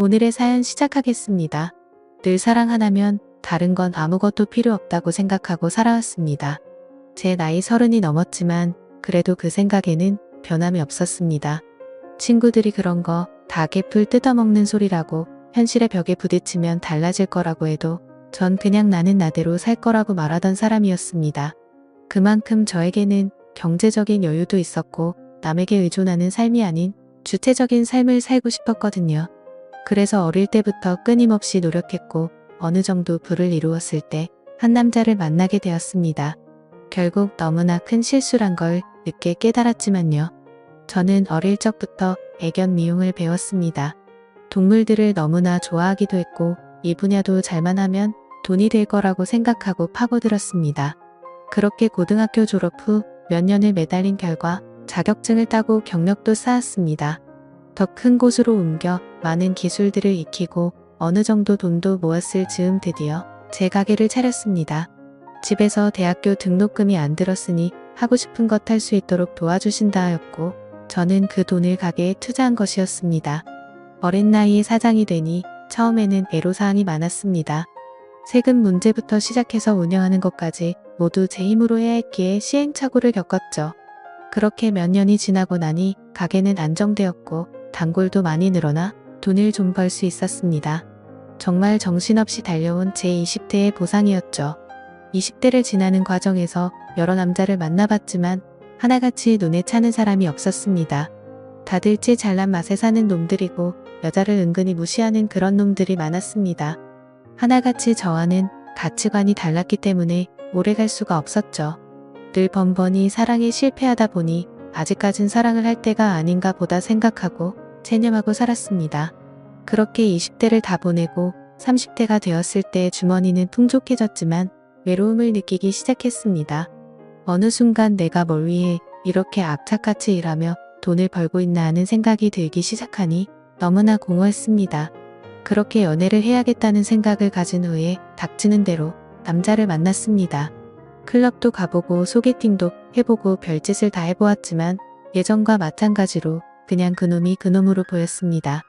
오늘의 사연 시작하겠습니다. 늘 사랑 하나면 다른 건 아무것도 필요 없다고 생각하고 살아왔습니다. 제 나이 30이 넘었지만 그래도 그 생각에는 변함이 없었습니다. 친구들이 그런 거 다 개풀 뜯어먹는 소리라고 현실의 벽에 부딪히면 달라질 거라고 해도 전 그냥 나는 나대로 살 거라고 말하던 사람이었습니다. 그만큼 저에게는 경제적인 여유도 있었고 남에게 의존하는 삶이 아닌 주체적인 삶을 살고 싶었거든요. 그래서 어릴 때부터 끊임없이 노력했고 어느 정도 부를 이루었을 때 한 남자를 만나게 되었습니다. 결국 너무나 큰 실수란 걸 늦게 깨달았지만요. 저는 어릴 적부터 애견 미용을 배웠습니다. 동물들을 너무나 좋아하기도 했고 이 분야도 잘만 하면 돈이 될 거라고 생각하고 파고들었습니다. 그렇게 고등학교 졸업 후 몇 년을 매달린 결과 자격증을 따고 경력도 쌓았습니다. 더 큰 곳으로 옮겨 많은 기술들을 익히고 어느 정도 돈도 모았을 즈음 드디어 제 가게를 차렸습니다. 집에서 대학교 등록금이 안 들었으니 하고 싶은 것 할 수 있도록 도와주신다 하였고 저는 그 돈을 가게에 투자한 것이었습니다. 어린 나이에 사장이 되니 처음에는 애로사항이 많았습니다. 세금 문제부터 시작해서 운영하는 것까지 모두 제 힘으로 해야 했기에 시행착오를 겪었죠. 그렇게 몇 년이 지나고 나니 가게는 안정되었고 단골도 많이 늘어나 돈을 좀 벌 수 있었습니다. 정말 정신없이 달려온 제 20대의 보상이었죠. 20대를 지나는 과정에서 여러 남자를 만나봤지만 하나같이 눈에 차는 사람이 없었습니다. 다들 찌 잘난 맛에 사는 놈들이고 여자를 은근히 무시하는 그런 놈들이 많았습니다. 하나같이 저와는 가치관이 달랐기 때문에 오래갈 수가 없었죠. 늘 번번이 사랑에 실패하다 보니 아직까진 사랑을 할 때가 아닌가 보다 생각하고 체념하고 살았습니다. 그렇게 20대를 다 보내고 30대가 되었을 때 주머니는 풍족해졌지만 외로움을 느끼기 시작했습니다. 어느 순간 내가 뭘 위해 이렇게 악착같이 일하며 돈을 벌고 있나 하는 생각이 들기 시작하니 너무나 공허했습니다. 그렇게 연애를 해야겠다는 생각을 가진 후에 닥치는 대로 남자를 만났습니다. 클럽도 가보고 소개팅도 해보고 별짓을 다 해보았지만 예전과 마찬가지로 그냥 그놈이 그놈으로 보였습니다.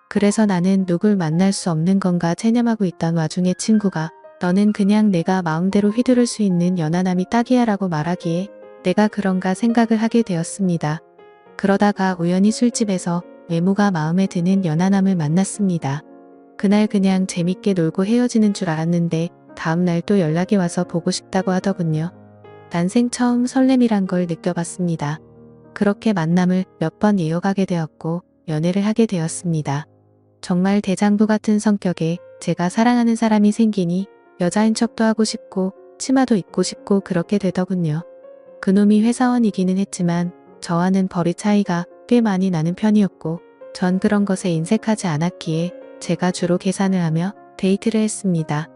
그래서 나는 누굴 만날 수 없는 건가 체념하고 있던 와중에 친구가 너는 그냥 내가 마음대로 휘두를 수 있는 연하남이 딱이야 라고 말하기에 내가 그런가 생각을 하게 되었습니다. 그러다가 우연히 술집에서 외모가 마음에 드는 연하남을 만났습니다. 그날 그냥 재밌게 놀고 헤어지는 줄 알았는데 다음날 또 연락이 와서 보고 싶다고 하더군요. 난생 처음 설렘이란 걸 느껴봤습니다. 그렇게 만남을 몇 번 이어가게 되었고 연애를 하게 되었습니다. 정말 대장부 같은 성격에 제가 사랑하는 사람이 생기니 여자인 척도 하고 싶고 치마도 입고 싶고 그렇게 되더군요. 그놈이 회사원이기는 했지만 저와는 벌이 차이가 꽤 많이 나는 편이었고 전 그런 것에 인색하지 않았기에 제가 주로 계산을 하며 데이트를 했습니다.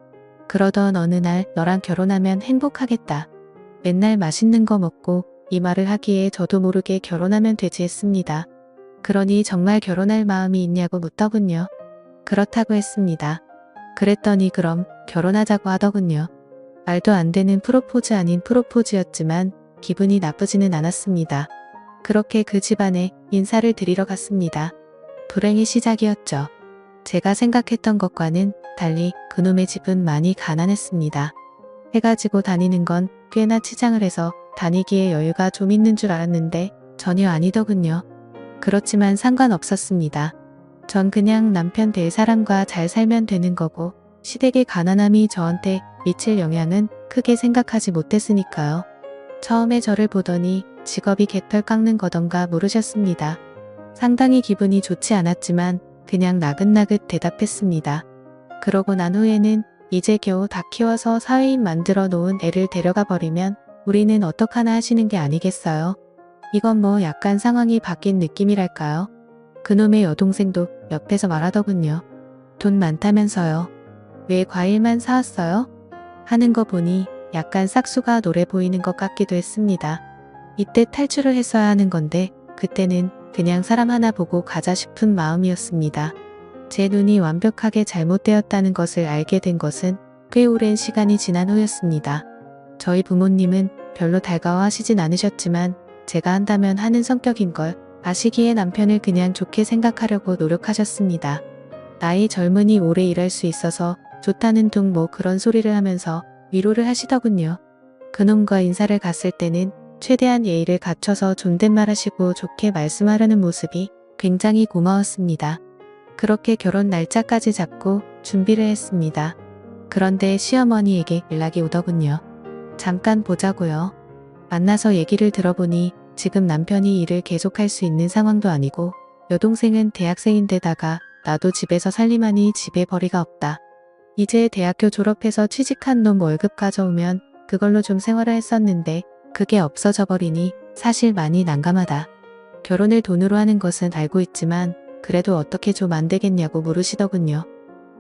그러던 어느 날 너랑 결혼하면 행복하겠다. 맨날 맛있는 거 먹고 이 말을 하기에 저도 모르게 결혼하면 되지 했습니다. 그러니 정말 결혼할 마음이 있냐고 묻더군요. 그렇다고 했습니다. 그랬더니 그럼 결혼하자고 하더군요. 말도 안 되는 프로포즈 아닌 프로포즈였지만 기분이 나쁘지는 않았습니다. 그렇게 그 집안에 인사를 드리러 갔습니다. 불행의 시작이었죠. 제가 생각했던 것과는 달리 그놈의 집은 많이 가난했습니다. 해가 지고 다니는 건 꽤나 치장을 해서 다니기에 여유가 좀 있는 줄 알았는데 전혀 아니더군요. 그렇지만 상관없었습니다. 전 그냥 남편 될 사람과 잘 살면 되는 거고 시댁의 가난함이 저한테 미칠 영향은 크게 생각하지 못했으니까요. 처음에 저를 보더니 직업이 개털 깎는 거던가 물으셨습니다. 상당히 기분이 좋지 않았지만 그냥 나긋나긋 대답했습니다. 그러고 난 후에는 이제 겨우 다 키워서 사회인 만들어 놓은 애를 데려가 버리면 우리는 어떡하나 하시는 게 아니겠어요? 이건 뭐 약간 상황이 바뀐 느낌이랄까요? 그놈의 여동생도 옆에서 말하더군요. 돈 많다면서요. 왜 과일만 사왔어요? 하는 거 보니 약간 싹수가 노래 보이는 것 같기도 했습니다. 이때 탈출을 했어야 하는 건데 그때는 그냥 사람 하나 보고 가자 싶은 마음이었습니다. 제 눈이 완벽하게 잘못되었다는 것을 알게 된 것은 꽤 오랜 시간이 지난 후였습니다. 저희 부모님은 별로 달가워하시진 않으셨지만 제가 한다면 하는 성격인 걸 아시기에 남편을 그냥 좋게 생각하려고 노력하셨습니다. 나이 젊으니 오래 일할 수 있어서 좋다는 둥 뭐 그런 소리를 하면서 위로를 하시더군요. 그놈과 인사를 갔을 때는 최대한 예의를 갖춰서 존댓말 하시고 좋게 말씀하려는 모습이 굉장히 고마웠습니다. 그렇게 결혼 날짜까지 잡고 준비를 했습니다. 그런데 시어머니에게 연락이 오더군요. 잠깐 보자고요. 만나서 얘기를 들어보니 지금 남편이 일을 계속할 수 있는 상황도 아니고 여동생은 대학생인데다가 나도 집에서 살림하니 집에 벌이가 없다. 이제 대학교 졸업해서 취직한 놈 월급 가져오면 그걸로 좀 생활을 했었는데 그게 없어져 버리니 사실 많이 난감하다. 결혼을 돈으로 하는 것은 알고 있지만 그래도 어떻게 좀 안 되겠냐고 물으시더군요.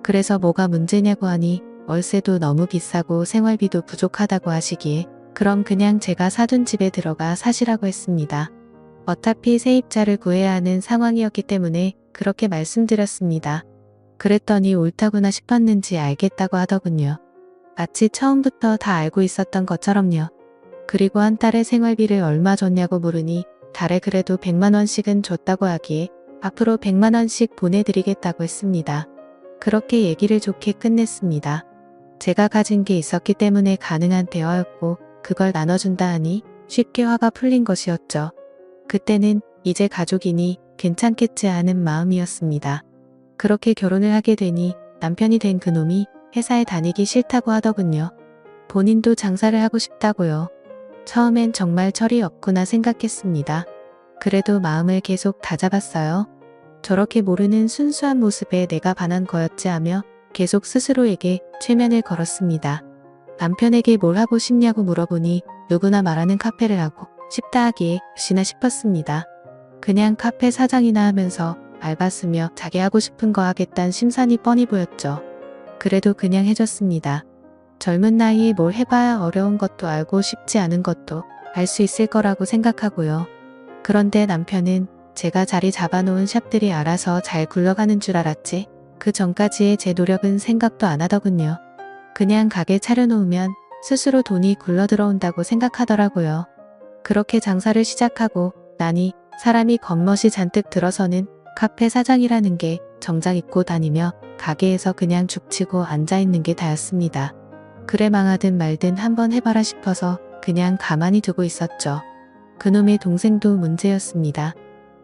그래서 뭐가 문제냐고 하니 월세도 너무 비싸고 생활비도 부족하다고 하시기에 그럼 그냥 제가 사둔 집에 들어가 사시라고 했습니다. 어차피 세입자를 구해야 하는 상황이었기 때문에 그렇게 말씀드렸습니다. 그랬더니 옳다구나 싶었는지 알겠다고 하더군요. 마치 처음부터 다 알고 있었던 것처럼요. 그리고 한 달에 생활비를 얼마 줬냐고 물으니 달에 그래도 100만 원씩은 줬다고 하기에 앞으로 100만 원씩 보내드리겠다고 했습니다. 그렇게 얘기를 좋게 끝냈습니다. 제가 가진 게 있었기 때문에 가능한 대화였고 그걸 나눠준다 하니 쉽게 화가 풀린 것이었죠. 그때는 이제 가족이니 괜찮겠지 하는 마음이었습니다. 그렇게 결혼을 하게 되니 남편이 된 그놈이 회사에 다니기 싫다고 하더군요. 본인도 장사를 하고 싶다고요. 처음엔 정말 철이 없구나 생각했습니다. 그래도 마음을 계속 다잡았어요. 저렇게 모르는 순수한 모습에 내가 반한 거였지 하며 계속 스스로에게 최면을 걸었습니다. 남편에게 뭘 하고 싶냐고 물어보니 누구나 말하는 카페를 하고 싶다 하기에 역시나 싶었습니다. 그냥 카페 사장이나 하면서 알바 쓰며 자기 하고 싶은 거 하겠다는 심산이 뻔히 보였죠. 그래도 그냥 해줬습니다. 젊은 나이에 뭘 해봐야 어려운 것도 알고 쉽지 않은 것도 알 수 있을 거라고 생각하고요. 그런데 남편은 제가 자리 잡아놓은 샵들이 알아서 잘 굴러가는 줄 알았지 그 전까지의 제 노력은 생각도 안 하더군요. 그냥 가게 차려놓으면 스스로 돈이 굴러들어온다고 생각하더라고요. 그렇게 장사를 시작하고 나니 사람이 겉멋이 잔뜩 들어서는 카페 사장이라는 게 정장 입고 다니며 가게에서 그냥 죽치고 앉아있는 게 다였습니다. 그래 망하든 말든 한번 해봐라 싶어서 그냥 가만히 두고 있었죠. 그놈의 동생도 문제였습니다.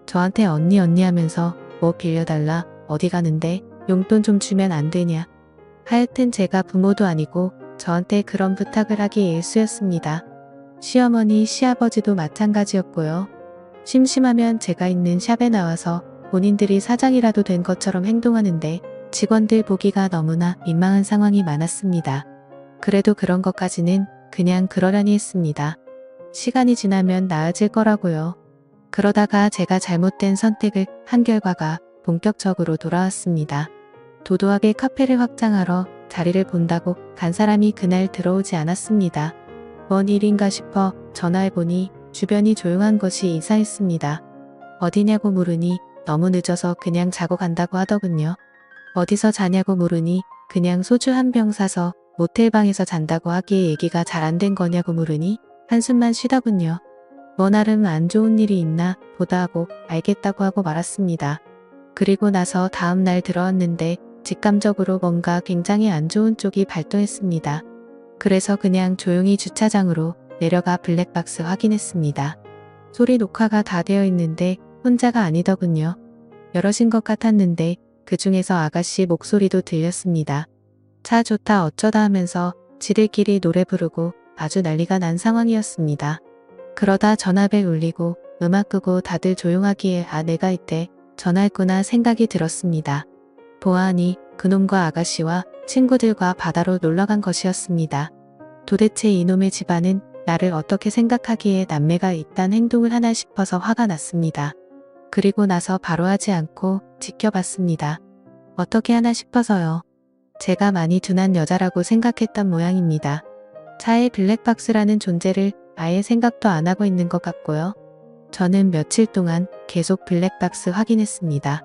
저한테 언니 하면서 뭐 빌려달라 어디 가는데 용돈 좀 주면 안 되냐. 하여튼 제가 부모도 아니고 저한테 그런 부탁을 하기 일쑤였습니다. 시어머니 시아버지도 마찬가지였고요. 심심하면 제가 있는 샵에 나와서 본인들이 사장이라도 된 것처럼 행동하는데 직원들 보기가 너무나 민망한 상황이 많았습니다. 그래도 그런 것까지는 그냥 그러려니 했습니다. 시간이 지나면 나아질 거라고요. 그러다가 제가 잘못된 선택을 한 결과가 본격적으로 돌아왔습니다. 도도하게 카페를 확장하러 자리를 본다고 간 사람이 그날 들어오지 않았습니다. 뭔 일인가 싶어 전화해보니 주변이 조용한 것이 이상했습니다. 어디냐고 물으니 너무 늦어서 그냥 자고 간다고 하더군요. 어디서 자냐고 물으니 그냥 소주 한 병 사서 모텔방에서 잔다고 하기에 얘기가 잘 안 된 거냐고 물으니 한숨만 쉬더군요. 뭐 나름 안 좋은 일이 있나 보다 하고 알겠다고 하고 말았습니다. 그리고 나서 다음 날 들어왔는데 직감적으로 뭔가 굉장히 안 좋은 쪽이 발동했습니다. 그래서 그냥 조용히 주차장으로 내려가 블랙박스 확인했습니다. 소리 녹화가 다 되어 있는데 혼자가 아니더군요. 여럿인 것 같았는데 그 중에서 아가씨 목소리도 들렸습니다. 차 좋다 어쩌다 하면서 지들끼리 노래 부르고 아주 난리가 난 상황이었습니다. 그러다 전화벨 울리고 음악 끄고 다들 조용하기에 아 내가 이때 전화했구나 생각이 들었습니다. 보아하니 그놈과 아가씨와 친구들과 바다로 놀러간 것이었습니다. 도대체 이놈의 집안은 나를 어떻게 생각하기에 남매가 이딴 행동을 하나 싶어서 화가 났습니다. 그리고 나서 바로 하지 않고 지켜봤습니다. 어떻게 하나 싶어서요. 제가 많이 둔한 여자라고 생각했던 모양입니다. 차에 블랙박스라는 존재를 아예 생각도 안 하고 있는 것 같고요. 저는 며칠 동안 계속 블랙박스 확인했습니다.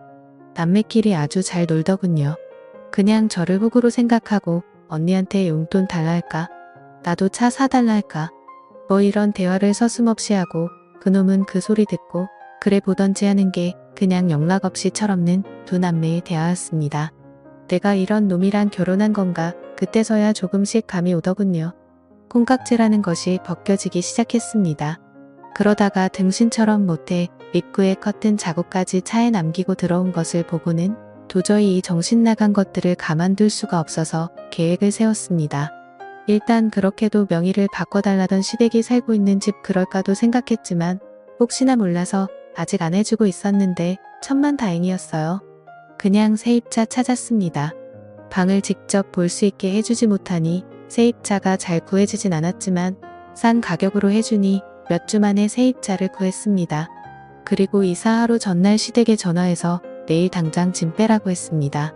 남매끼리 아주 잘 놀더군요. 그냥 저를 호구로 생각하고 언니한테 용돈 달라 할까? 나도 차 사달라 할까? 뭐 이런 대화를 서슴없이 하고 그놈은 그 소리 듣고 그래 보던지 하는 게 그냥 영락 없이 철없는 두 남매의 대화였습니다. 내가 이런 놈이랑 결혼한 건가 그때서야 조금씩 감이 오더군요. 콩깍지라는 것이 벗겨지기 시작했습니다. 그러다가 등신처럼 못해 입구에 커튼 자국까지 차에 남기고 들어온 것을 보고는 도저히 이 정신 나간 것들을 가만둘 수가 없어서 계획을 세웠습니다. 일단 그렇게도 명의를 바꿔달라던 시댁이 살고 있는 집 그럴까도 생각했지만 혹시나 몰라서 아직 안 해주고 있었는데 천만다행이었어요. 그냥 세입자 찾았습니다. 방을 직접 볼 수 있게 해주지 못하니 세입자가 잘 구해지진 않았지만 싼 가격으로 해주니 몇 주 만에 세입자를 구했습니다. 그리고 이사 하루 전날 시댁에 전화해서 내일 당장 짐 빼라고 했습니다.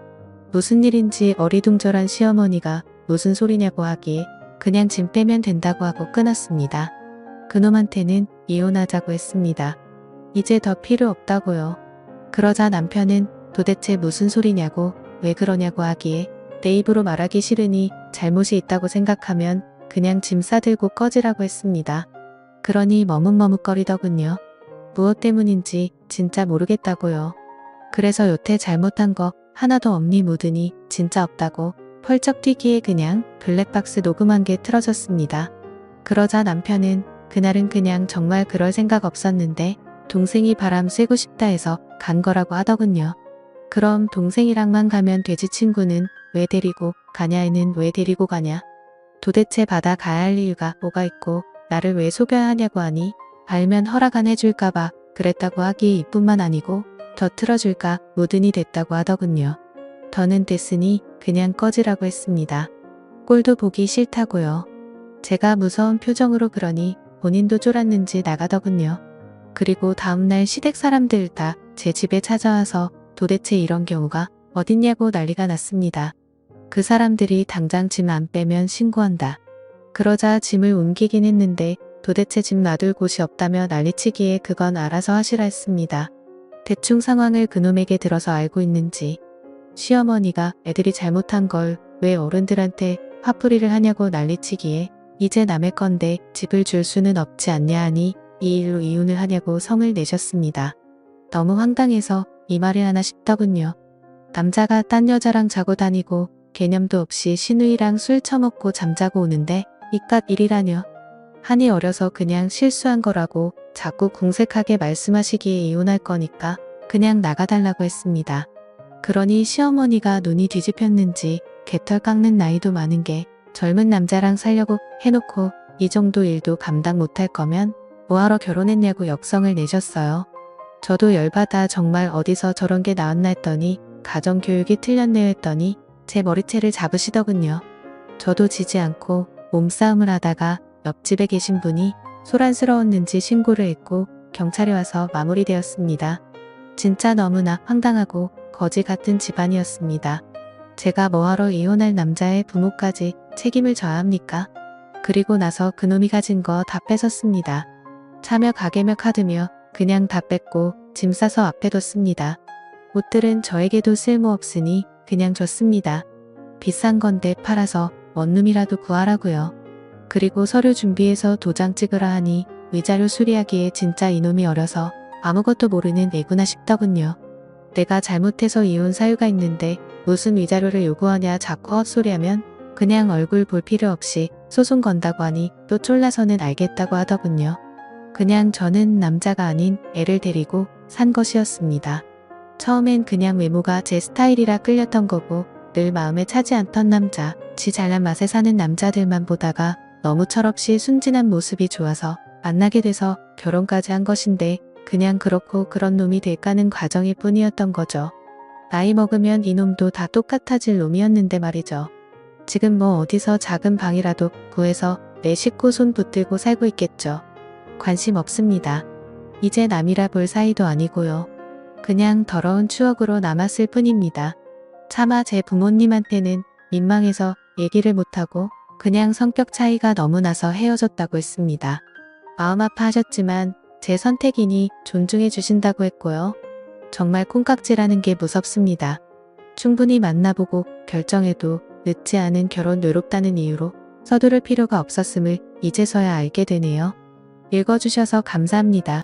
무슨 일인지 어리둥절한 시어머니가 무슨 소리냐고 하기에 그냥 짐 빼면 된다고 하고 끊었습니다. 그놈한테는 이혼하자고 했습니다. 이제 더 필요 없다고요. 그러자 남편은 도대체 무슨 소리냐고 왜 그러냐고 하기에 내 입으로 말하기 싫으니 잘못이 있다고 생각하면 그냥 짐 싸들고 꺼지라고 했습니다. 그러니 머뭇머뭇거리더군요. 무엇 때문인지 진짜 모르겠다고요. 그래서 여태 잘못한 거 하나도 없니 묻으니 진짜 없다고 펄쩍 튀기에 그냥 블랙박스 녹음한 게 틀어졌습니다. 그러자 남편은 그날은 그냥 정말 그럴 생각 없었는데 동생이 바람 쐬고 싶다 해서 간 거라고 하더군요. 그럼 동생이랑만 가면 되지 친구는 왜 데리고 가냐에는 왜 데리고 가냐. 도대체 받아 가야 할 이유가 뭐가 있고 나를 왜 속여야 하냐고 하니 알면 허락 안 해줄까봐 그랬다고 하기에 이뿐만 아니고 더 틀어줄까 무든이 됐다고 하더군요. 더는 됐으니 그냥 꺼지라고 했습니다. 꼴도 보기 싫다고요. 제가 무서운 표정으로 그러니 본인도 쫄았는지 나가더군요. 그리고 다음날 시댁 사람들 다 제 집에 찾아와서 도대체 이런 경우가 어딨냐고 난리가 났습니다. 그 사람들이 당장 짐 안 빼면 신고한다. 그러자 짐을 옮기긴 했는데 도대체 짐 놔둘 곳이 없다며 난리치기에 그건 알아서 하시라 했습니다. 대충 상황을 그놈에게 들어서 알고 있는지 시어머니가 애들이 잘못한 걸 왜 어른들한테 화풀이를 하냐고 난리치기에 이제 남의 건데 집을 줄 수는 없지 않냐 하니 이 일로 이혼을 하냐고 성을 내셨습니다. 너무 황당해서 이 말을 하나 싶더군요. 남자가 딴 여자랑 자고 다니고 개념도 없이 시누이랑 술 처먹고 잠자고 오는데 이깟 일이라뇨. 한이 어려서 그냥 실수한 거라고 자꾸 궁색하게 말씀하시기에 이혼할 거니까 그냥 나가달라고 했습니다. 그러니 시어머니가 눈이 뒤집혔는지 개털 깎는 나이도 많은 게 젊은 남자랑 살려고 해놓고 이 정도 일도 감당 못할 거면 뭐하러 결혼했냐고 역성을 내셨어요. 저도 열받아 정말 어디서 저런 게 나왔나 했더니 가정교육이 틀렸네요 했더니 제 머리채를 잡으시더군요. 저도 지지 않고 몸싸움을 하다가 옆집에 계신 분이 소란스러웠는지 신고를 했고 경찰에 와서 마무리되었습니다. 진짜 너무나 황당하고 거지 같은 집안이었습니다. 제가 뭐하러 이혼할 남자의 부모까지 책임을 져야 합니까? 그리고 나서 그놈이 가진 거 다 뺏었습니다. 차며 가게며 카드며 그냥 다 뺐고 짐 싸서 앞에 뒀습니다. 옷들은 저에게도 쓸모없으니 그냥 줬습니다. 비싼 건데 팔아서 원룸이라도 구하라고요. 그리고 서류 준비해서 도장 찍으라 하니 위자료 수리하기에 진짜 이놈이 어려서 아무것도 모르는 애구나 싶더군요. 내가 잘못해서 이혼 사유가 있는데 무슨 위자료를 요구하냐 자꾸 헛소리하면 그냥 얼굴 볼 필요 없이 소송 건다고 하니 또 쫄라서는 알겠다고 하더군요. 그냥 저는 남자가 아닌 애를 데리고 산 것이었습니다. 처음엔 그냥 외모가 제 스타일이라 끌렸던 거고 늘 마음에 차지 않던 남자, 지 잘난 맛에 사는 남자들만 보다가 너무 철없이 순진한 모습이 좋아서 만나게 돼서 결혼까지 한 것인데 그냥 그렇고 그런 놈이 될까는 과정일 뿐이었던 거죠. 나이 먹으면 이놈도 다 똑같아질 놈이었는데 말이죠. 지금 뭐 어디서 작은 방이라도 구해서 내 식구 손 붙들고 살고 있겠죠. 관심 없습니다. 이제 남이라 볼 사이도 아니고요. 그냥 더러운 추억으로 남았을 뿐입니다. 차마 제 부모님한테는 민망해서 얘기를 못하고 그냥 성격 차이가 너무 나서 헤어졌다고 했습니다. 마음 아파하셨지만 제 선택이니 존중해 주신다고 했고요. 정말 콩깍지라는 게 무섭습니다. 충분히 만나보고 결정해도 늦지 않은 결혼 외롭다는 이유로 서두를 필요가 없었음을 이제서야 알게 되네요. 읽어주셔서 감사합니다.